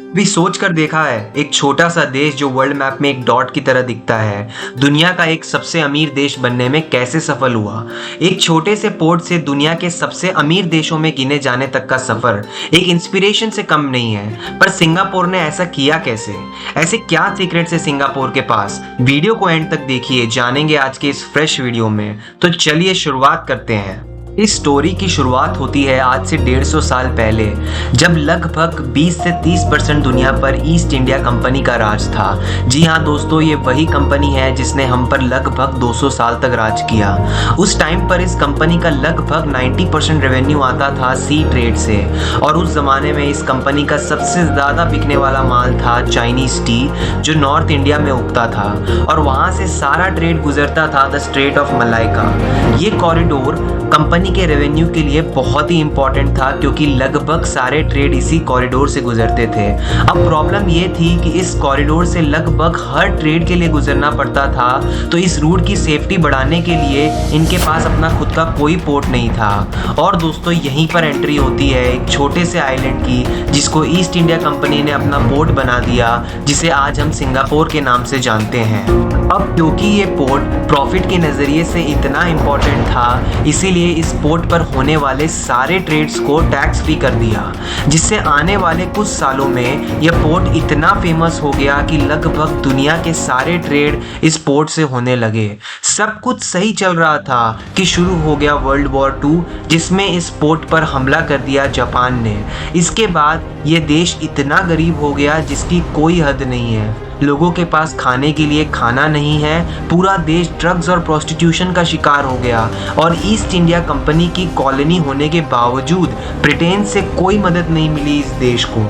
भी सोच कर देखा है, एक छोटा सा देश जो वर्ल्ड मैप में एक डॉट की तरह दिखता है, दुनिया का एक सबसे अमीर देश बनने में कैसे सफल हुआ। एक छोटे से पोर्ट से दुनिया के सबसे अमीर देशों में गिने जाने तक का सफर एक इंस्पिरेशन से कम नहीं है। पर सिंगापुर ने ऐसा किया कैसे? ऐसे क्या सीक्रेट्स है सिंगापुर के पास? वीडियो को एंड तक देखिए, जानेंगे आज के इस फ्रेश वीडियो में। तो चलिए शुरुआत करते हैं। इस स्टोरी की शुरुआत होती है आज से 150 साल पहले, जब लगभग 20 से 30% दुनिया पर ईस्ट इंडिया कंपनी का राज था। जी हाँ दोस्तों, ये वही कंपनी है जिसने हम पर लगभग 200 साल तक राज किया। उस टाइम पर इस कंपनी का लगभग 90% रेवेन्यू आता था सी ट्रेड से, और उस जमाने में इस कंपनी का सबसे ज़्यादा बिकने वाला माल था चाइनीज टी, जो नॉर्थ इंडिया में उगता था, और वहाँ से सारा ट्रेड गुजरता था द स्ट्रेट ऑफ मलाइका। ये कॉरिडोर कंपनी के रेवेन्यू के लिए बहुत ही इंपॉर्टेंट था, क्योंकि लगभग सारे ट्रेड इसी कॉरिडोर से गुजरते थे। अब प्रॉब्लम ये थी कि इस कॉरिडोर से लगभग हर ट्रेड के लिए गुजरना पड़ता था, तो इस रूट की सेफ्टी बढ़ाने के लिए इनके पास अपना खुद का कोई पोर्ट नहीं था। और दोस्तों, यहीं पर एंट्री होती है एक छोटे से आइलैंड की, जिसको ईस्ट इंडिया कंपनी ने अपना पोर्ट बना दिया, जिसे आज हम सिंगापुर के नाम से जानते हैं। अब क्योंकि ये पोर्ट प्रॉफिट के नज़रिए से इतना इम्पोर्टेंट था, इसीलिए इस पोर्ट पर होने वाले सारे ट्रेड्स को टैक्स फ्री कर दिया, जिससे आने वाले कुछ सालों में यह पोर्ट इतना फेमस हो गया कि लगभग दुनिया के सारे ट्रेड इस पोर्ट से होने लगे। सब कुछ सही चल रहा था कि शुरू हो गया वर्ल्ड वॉर 2, जिसमें इस पोर्ट पर हमला कर दिया जापान ने। इसके बाद ये देश इतना गरीब हो गया जिसकी कोई हद नहीं है। लोगों के पास खाने के लिए खाना नहीं है, पूरा देश ड्रग्स और प्रोस्टिट्यूशन का शिकार हो गया, और ईस्ट इंडिया कंपनी की कॉलोनी होने के बावजूद ब्रिटेन से कोई मदद नहीं मिली इस देश को।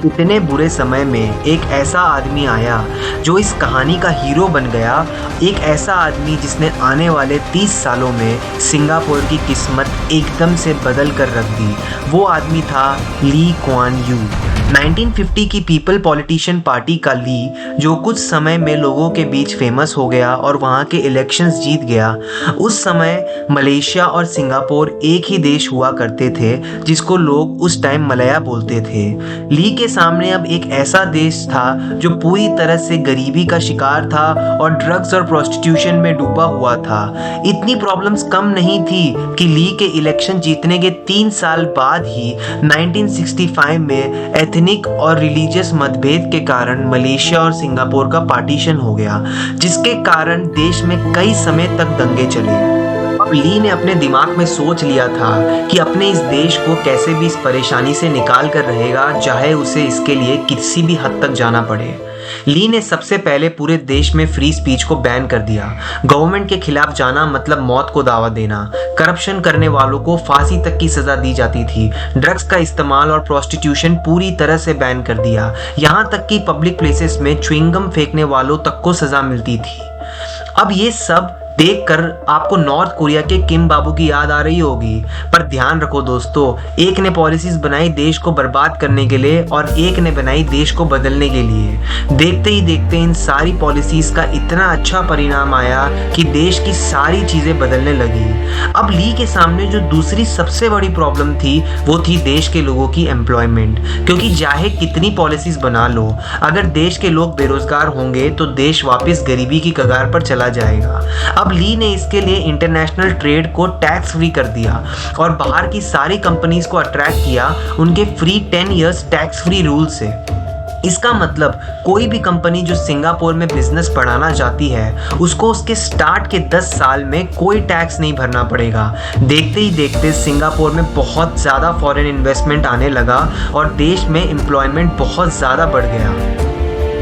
इतने बुरे समय में एक ऐसा आदमी आया जो इस कहानी का हीरो बन गया, एक ऐसा आदमी जिसने आने वाले 30 सालों में सिंगापुर की किस्मत एकदम से बदल कर रख दी। वो आदमी था ली कुआन यू। 1950 की पीपल पॉलिटिशियन पार्टी का ली, जो कुछ समय में लोगों के बीच फेमस हो गया और वहाँ के इलेक्शंस जीत गया। उस समय मलेशिया और सिंगापुर एक ही देश हुआ करते थे, जिसको लोग उस टाइम मलया बोलते थे। ली के सामने अब एक ऐसा देश था जो पूरी तरह से गरीबी का शिकार था और ड्रग्स और प्रोस्टिट्यूशन में डूबा हुआ था। इतनी प्रॉब्लम्स कम नहीं थी कि ली के इलेक्शन जीतने के 3 साल बाद ही 1965 में एथनिक और रिलीजियस मतभेद के कारण मलेशिया और सिंगापुर का पार्टीशन हो गया, जिसके कारण देश में कई समय तक दंगे चले। अब ली ने अपने दिमाग में सोच लिया था कि अपने इस देश को कैसे भी इस परेशानी से निकाल कर रहेगा, चाहे उसे इसके लिए किसी भी हद तक जाना पड़े। ली ने सबसे पहले पूरे देश में फ्री स्पीच को बैन कर दिया। गवर्नमेंट के खिलाफ जाना मतलब मौत को दावा देना। करप्शन करने वालों को फांसी तक की सजा दी जाती थी। ड्रग्स का इस्तेमाल और प्रोस्टिट्यूशन पूरी तरह से बैन कर दिया। यहाँ तक कि पब्लिक प्लेसेस में च्युइंगम फेंकने वालों तक को सजा मिलती थी। अब ये सब देखकर आपको नॉर्थ कोरिया के किम बाबू की याद आ रही होगी, पर ध्यान रखो दोस्तों, एक ने पॉलिसीज बनाई देश को बर्बाद करने के लिए और एक ने बनाई देश को बदलने के लिए। देखते ही देखते इन सारी पॉलिसीज का इतना अच्छा परिणाम आया कि देश की सारी चीजें बदलने लगी। अब ली के सामने जो दूसरी सबसे बड़ी प्रॉब्लम थी, वो थी देश के लोगों की एम्प्लॉयमेंट, क्योंकि चाहे कितनी पॉलिसीज बना लो, अगर देश के लोग बेरोजगार होंगे तो देश वापस गरीबी की कगार पर चला जाएगा। अब ली ने इसके लिए इंटरनेशनल ट्रेड को टैक्स फ्री कर दिया और बाहर की सारी कंपनीज को अट्रैक्ट किया उनके free 10 years tax free rule से। इसका मतलब कोई भी कंपनी जो सिंगापुर में बिजनेस बढ़ाना चाहती है, उसको उसके स्टार्ट के 10 साल में कोई टैक्स नहीं भरना पड़ेगा। देखते ही देखते सिंगापुर में बहुत ज़्यादा फॉरेन इन्वेस्टमेंट आने लगा और देश में एम्प्लॉयमेंट बहुत ज़्यादा बढ़ गया।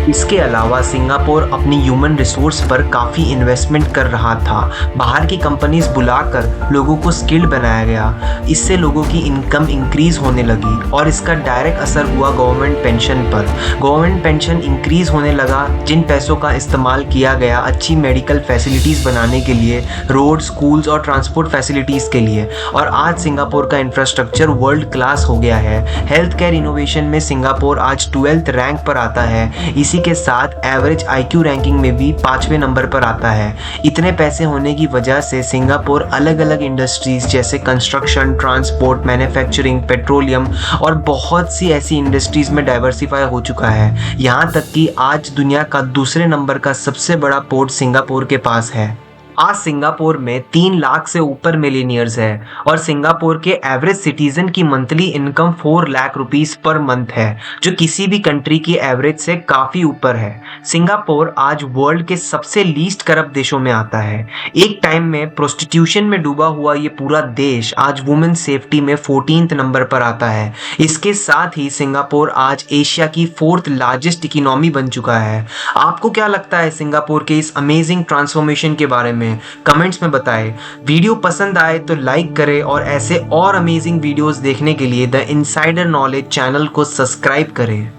इसके अलावा सिंगापुर अपनी ह्यूमन रिसोर्स पर काफ़ी इन्वेस्टमेंट कर रहा था। बाहर की कंपनीज बुलाकर लोगों को स्किल्ड बनाया गया। इससे लोगों की इनकम इंक्रीज़ होने लगी और इसका डायरेक्ट असर हुआ गवर्नमेंट पेंशन पर। गवर्नमेंट पेंशन इंक्रीज़ होने लगा, जिन पैसों का इस्तेमाल किया गया अच्छी मेडिकल फैसिलिटीज़ बनाने के लिए, रोड, स्कूल्स और ट्रांसपोर्ट फैसिलिटीज़ के लिए। और आज सिंगापुर का इंफ्रास्ट्रक्चर वर्ल्ड क्लास हो गया है। हेल्थ केयर इनोवेशन में सिंगापुर आज 12th रैंक पर आता है। इसी इसी के साथ एवरेज आईक्यू रैंकिंग में भी 5वें नंबर पर आता है। इतने पैसे होने की वजह से सिंगापुर अलग अलग इंडस्ट्रीज जैसे कंस्ट्रक्शन, ट्रांसपोर्ट, मैन्युफैक्चरिंग, पेट्रोलियम और बहुत सी ऐसी इंडस्ट्रीज में डाइवर्सिफाई हो चुका है। यहाँ तक कि आज दुनिया का दूसरे नंबर का सबसे बड़ा पोर्ट सिंगापुर के पास है। आज सिंगापुर में 3 लाख से ऊपर मिलीनियर्स है और सिंगापुर के एवरेज सिटीजन की monthly income 4 lakh rupees per month है, जो किसी भी कंट्री की एवरेज से काफ़ी ऊपर है। सिंगापुर आज वर्ल्ड के सबसे लीस्ट करप्ट देशों में आता है। एक टाइम में प्रोस्टिट्यूशन में डूबा हुआ ये पूरा देश आज वुमेन सेफ्टी में 14th नंबर पर आता है। इसके साथ ही सिंगापुर आज एशिया की 4th लार्जेस्ट इकोनॉमी बन चुका है। आपको क्या लगता है सिंगापुर के इस अमेजिंग ट्रांसफॉर्मेशन के बारे में? कमेंट्स में बताएं। वीडियो पसंद आए तो लाइक करें और ऐसे और अमेजिंग वीडियोस देखने के लिए द इनसाइडर नॉलेज चैनल को सब्सक्राइब करें।